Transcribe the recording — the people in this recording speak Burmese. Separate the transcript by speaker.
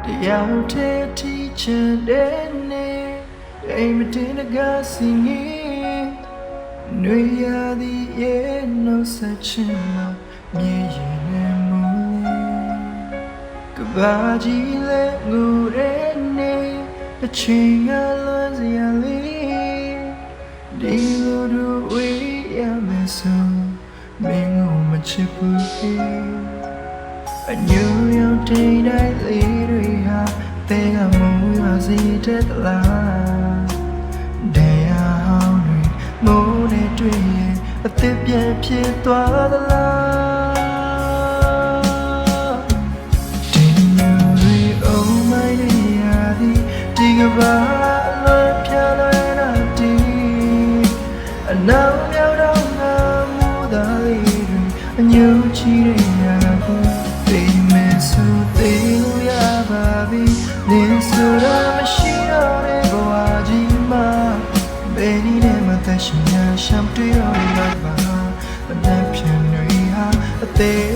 Speaker 1: တရားထဲထိချင်တဲ့နေအိမ်မတင်တကားစီငင်းနှွေရသည်ရဲ့နှုတ်ဆက်ချင်မှာမြေရင်နဲ့မူကဘာကြီးလဲငိုတဲ့နေအချိန်ကလွန်စရာလေးဒီလိုတို့ဝေးရမယ်ဆိုမင်းကိုမချစ်ဘူးအညူရောင်တိတ်တိုင်းလေးတွေဟာတဲကမူရစီတဲ့လားတရားဟောင်းတွေမိုးနဲ့တွေ့ရင်အသက်ပြန်ဖြစ်သွားသလားဒီမျိုးတွေအုံးမိုင်းတွေရာသည်ဒီကဘာလွန်ပြလွယ်တာဒီအနောက်မြောက်တော့ငါမူသားလေးတွေအညူချီတဲ့ရာကိုဆိုသေးလို့ရပါပြီလင်းဆိုတာမရှိတော့တဲ့ဘဝကြီးမှာဘယ်နည်းနဲ့မှသက်ရှင်ရရှမ်းတွေ့တော့လိုက်ပါမနှက်ဖြန်တွေဟာအသေး